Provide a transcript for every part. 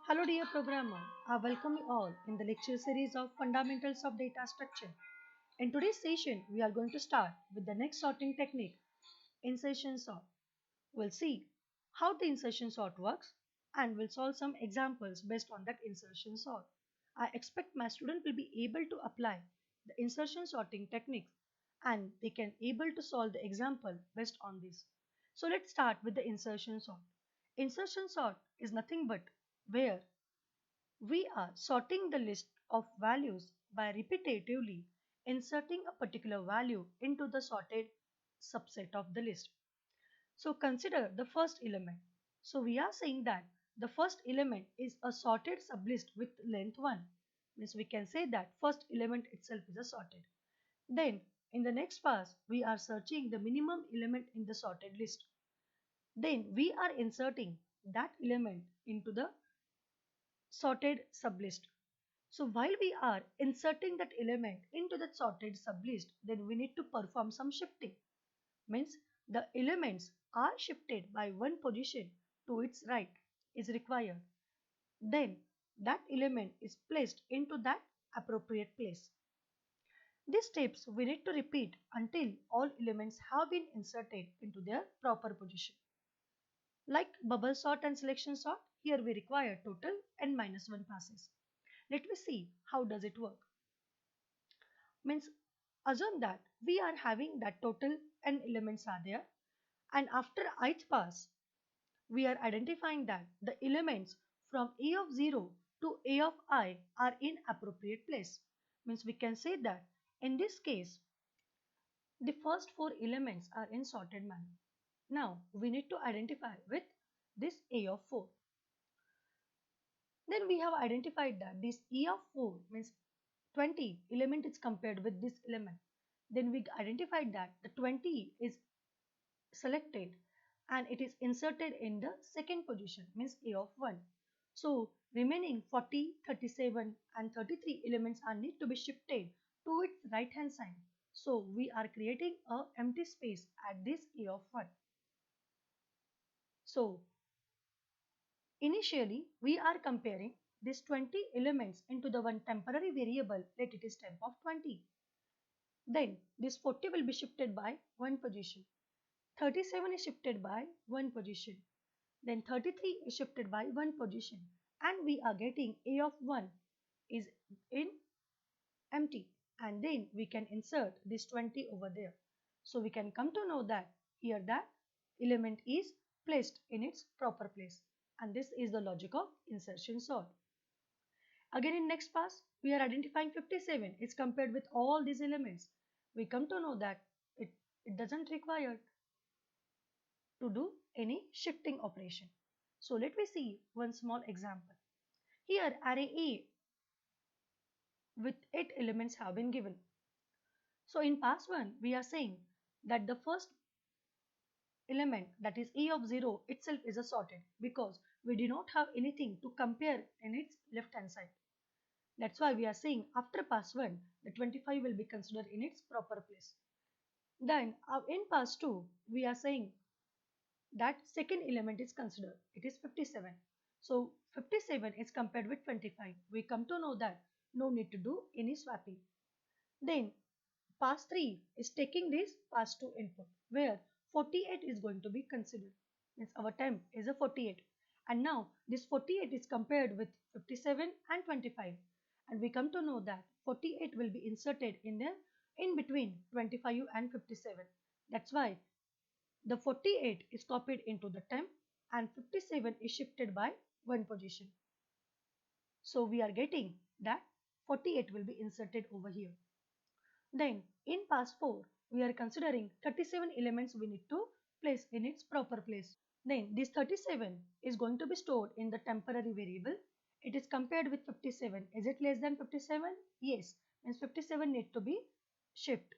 Hello dear programmer, I welcome you all in the lecture series of Fundamentals of Data Structure. In today's session, we are going to start with the next sorting technique, insertion sort. We'll see how the insertion sort works and we'll solve some examples based on that insertion sort. I expect my student will be able to apply the insertion sorting techniques and they can able to solve the example based on this. So let's start with the insertion sort. Insertion sort is nothing but where we are sorting the list of values by repetitively inserting a particular value into the sorted subset of the list. So consider the first element. So we are saying that the first element is a sorted sublist with length 1. Means we can say that first element itself is a sorted. Then in the next pass we are searching the minimum element in the sorted list. Then we are inserting that element into the sorted sublist. So while we are inserting that element into that sorted sublist, then we need to perform some shifting. Means the elements are shifted by one position to its right is required. Then that element is placed into that appropriate place. These steps we need to repeat until all elements have been inserted into their proper position. Like bubble sort and selection sort, here we require total n-1 passes. Let me see how does it work. Means assume that we are having that total n elements are there and after ith pass we are identifying that the elements from a of 0 to a of I are in appropriate place. Means we can say that in this case the first four elements are in sorted manner. Now we need to identify with this a of 4. Then we have identified that this E of 4 means 20 element is compared with this element. Then we identified that the 20 is selected and it is inserted in the second position means A of 1. So remaining 40, 37 and 33 elements are need to be shifted to its right hand side. So we are creating a empty space at this A of 1. So initially, we are comparing these 20 elements into the one temporary variable, let it is temp of 20. Then this 40 will be shifted by one position. 37 is shifted by one position. Then 33 is shifted by one position. And we are getting A of 1 is in empty. And then we can insert this 20 over there. So we can come to know that here that element is placed in its proper place. And this is the logic of insertion sort. Again in next pass, we are identifying 57 is compared with all these elements. We come to know that it doesn't require to do any shifting operation. So let me see one small example. Here array A with 8 elements have been given. So in pass 1, we are saying that the first element that is E of 0 itself is a sorted because we do not have anything to compare in its left hand side. That's why we are saying after pass 1, the 25 will be considered in its proper place. Then in pass 2, we are saying that second element is considered. It is 57. So 57 is compared with 25. We come to know that no need to do any swapping. Then pass 3 is taking this pass 2 input where 48 is going to be considered. Means our temp is a 48. And now this 48 is compared with 57 and 25. And we come to know that 48 will be inserted in there in between 25 and 57. That's why the 48 is copied into the temp and 57 is shifted by one position. So we are getting that 48 will be inserted over here. Then in pass 4, we are considering 37 elements we need to place in its proper place. Then this 37 is going to be stored in the temporary variable. It is compared with 57. Is it less than 57? Yes. Means 57 need to be shift.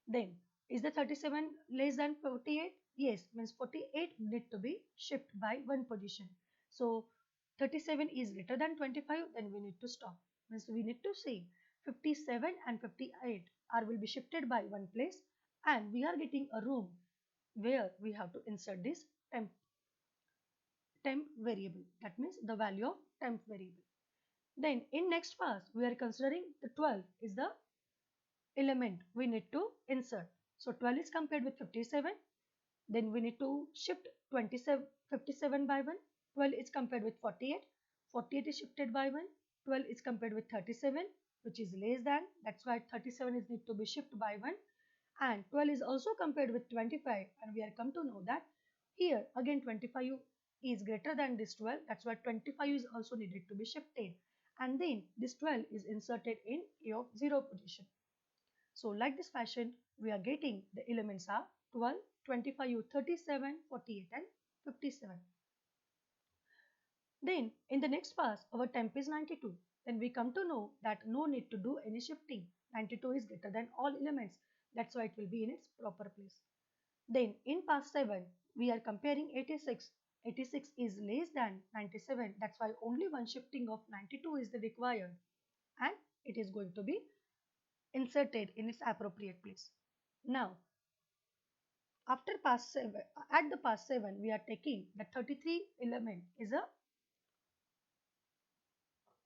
Then is the 37 less than 48? Yes. Means 48 need to be shift by one position. So 37 is greater than 25, then we need to stop. Means we need to say 57 and 58 are will be shifted by one place and we are getting a room where we have to insert this temp. temp variable. That means the value of temp variable. Then in next pass, we are considering the 12 is the element we need to insert. So 12 is compared with 57. Then we need to shift 57 by 1. 12 is compared with 48. 48 is shifted by 1. 12 is compared with 37, which is less than. That's why 37 is need to be shifted by 1. And 12 is also compared with 25. And we are come to know that here again 25 is greater than this 12. That's why 25 is also needed to be shifted. And then this 12 is inserted in A of 0 position. So like this fashion, we are getting the elements are 12, 25, 37, 48 and 57. Then in the next pass, our temp is 92. Then we come to know that no need to do any shifting. 92 is greater than all elements. That's why it will be in its proper place. Then in pass 7, we are comparing 86. 86 is less than 97. That's why only one shifting of 92 is required. And it is going to be inserted in its appropriate place. Now, after pass 7, at the pass 7, we are taking the 33 element is a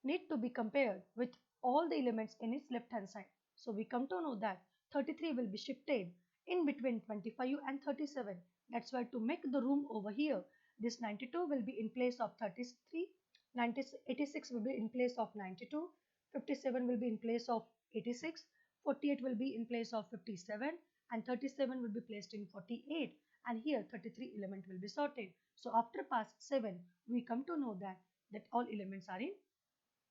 need to be compared with all the elements in its left hand side. So we come to know that 33 will be shifted in between 25 and 37. That's why to make the room over here, this 92 will be in place of 33, 86 will be in place of 92, 57 will be in place of 86, 48 will be in place of 57, and 37 will be placed in 48, and here 33 element will be sorted. So after pass 7, we come to know that all elements are in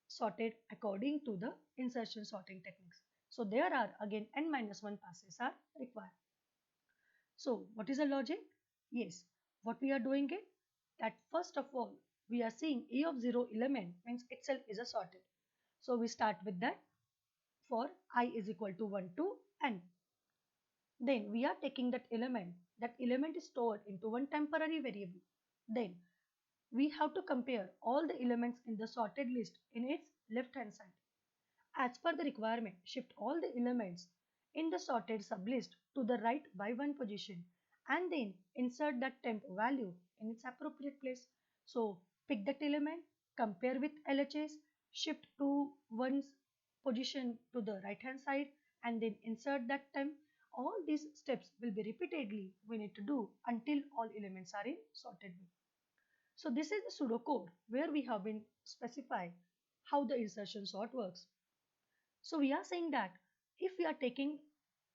sorted according to the insertion sorting techniques. So there are again n-1 passes are required. So what is the logic? Yes, what we are doing it that first of all we are seeing A of 0 element means itself is a sorted. So we start with that for I is equal to 1 to n. Then we are taking that element is stored into one temporary variable. Then we have to compare all the elements in the sorted list in its left hand side. As per the requirement, shift all the elements in the sorted sublist to the right by one position and then insert that temp value in its appropriate place. So pick that element, compare with LHS, shift to one's position to the right hand side and then insert that temp. All these steps will be repeatedly we need to do until all elements are in sorted way. So this is the pseudocode where we have been specified how the insertion sort works. So we are saying that if we are taking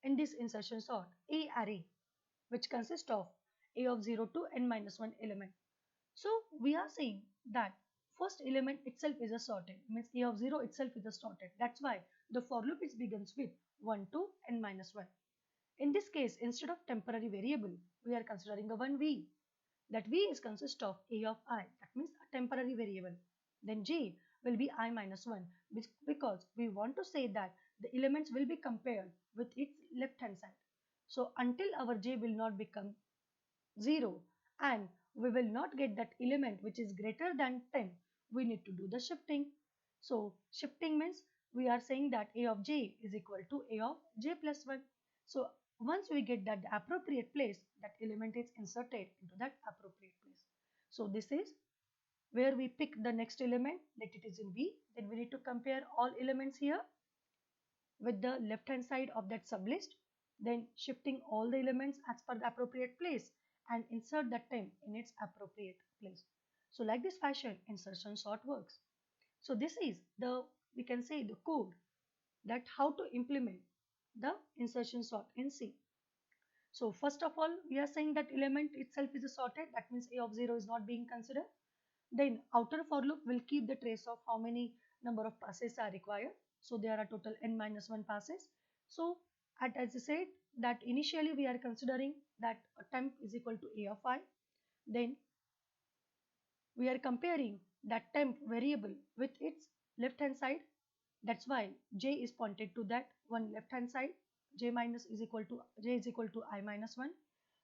in this insertion sort A array which consists of A of 0 to n-1 element. So we are saying that first element itself is a sorted, means A of 0 itself is a sorted. That's why the for loop is begins with 1 to n-1. In this case, instead of temporary variable, we are considering a one V. That V is consist of A of I, that means a temporary variable. Then J will be I minus 1 because we want to say that the elements will be compared with its left hand side. So until our J will not become 0 and we will not get that element which is greater than 10, we need to do the shifting. So shifting means we are saying that A of J is equal to A of J plus 1. So once we get that appropriate place, that element is inserted into that appropriate place. So this is where we pick the next element, let it is in V. Then we need to compare all elements here with the left hand side of that sublist. Then shifting all the elements as per the appropriate place and insert that temp in its appropriate place. So like this fashion, insertion sort works. So this is the, we can say the code that how to implement the insertion sort in C. So first of all, we are saying that element itself is sorted. That means A of 0 is not being considered. Then outer for loop will keep the trace of how many number of passes are required. So there are total n-1 passes. So as I said that initially we are considering that a temp is equal to A of I. Then we are comparing that temp variable with its left hand side. That's why J is pointed to that one left hand side. J is equal to I minus 1.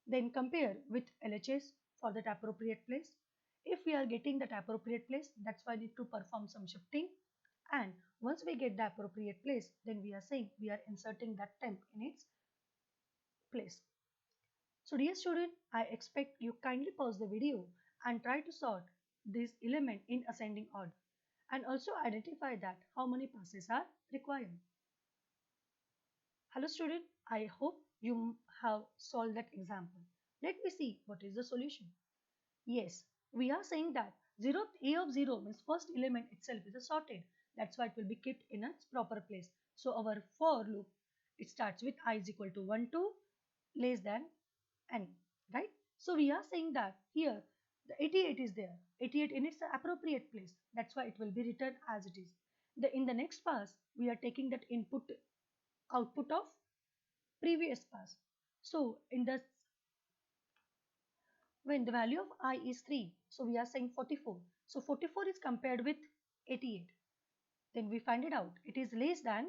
Then compare with LHS for that appropriate place. If we are getting that appropriate place, that's why I need to perform some shifting. And once we get the appropriate place, then we are saying we are inserting that temp in its place. So dear student, I expect you kindly pause the video and try to sort this element in ascending order and also identify that how many passes are required. Hello student, I hope you have solved that example. Let me see what is the solution. Yes, we are saying that 0th A of 0 means first element itself is a sorted. That's why it will be kept in its proper place. So our for loop, it starts with I is equal to 1 to less than n, right? So we are saying that here the 88 is there. 88 in its appropriate place. That's why it will be written as it is. In the next pass, we are taking that output of previous pass. So in the when the value of I is 3, so we are saying 44. So 44 is compared with 88. Then we find it out. It is less than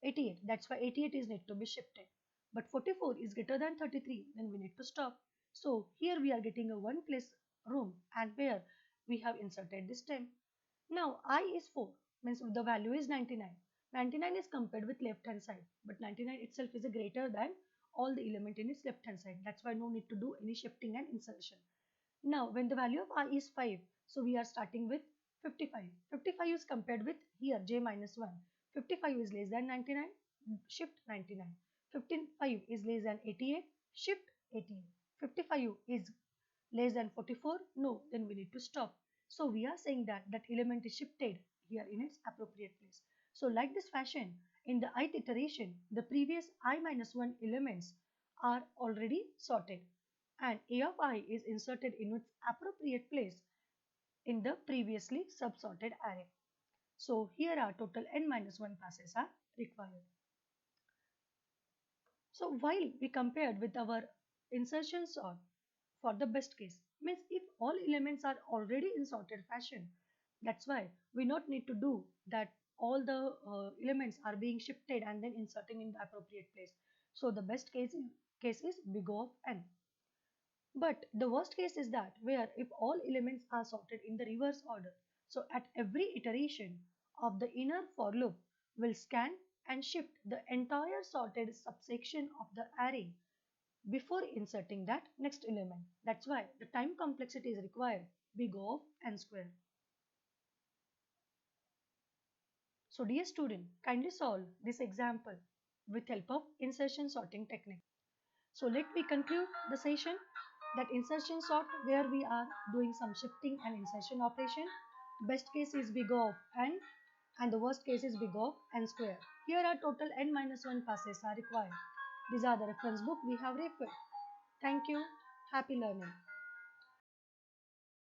88. That's why 88 is need to be shifted. But 44 is greater than 33. Then we need to stop. So here we are getting a one place room and where we have inserted this 10. Now I is 4 means the value is 99. 99 is compared with left hand side, but 99 itself is a greater than all the element in its left hand side. That's why no need to do any shifting and insertion. Now when the value of I is 5, so we are starting with 55. 55 is compared with here j minus 1. 55 is less than 99, shift 99. 55 is less than 88, shift 88. 55 is less than 44, no, then we need to stop. So we are saying that that element is shifted here in its appropriate place. So like this fashion, in the ith iteration, the previous I minus 1 elements are already sorted and A of I is inserted in its appropriate place in the previously subsorted array. So here are total n minus 1 passes are required. So while we compared with our insertion sort for the best case, means if all elements are already in sorted fashion, that's why we not need to do that all the elements are being shifted and then inserting in the appropriate place. So the best case is big O of n. But the worst case is that where if all elements are sorted in the reverse order. So at every iteration of the inner for loop will scan and shift the entire sorted subsection of the array before inserting that next element. That's why the time complexity is required big O of n square. So dear student, kindly solve this example with help of insertion sorting technique. So let me conclude the session that insertion sort where we are doing some shifting and insertion operation. Best case is big O of n and the worst case is big O of n square. Here are total n minus 1 passes are required. These are the reference book we have referred. Thank you. Happy learning.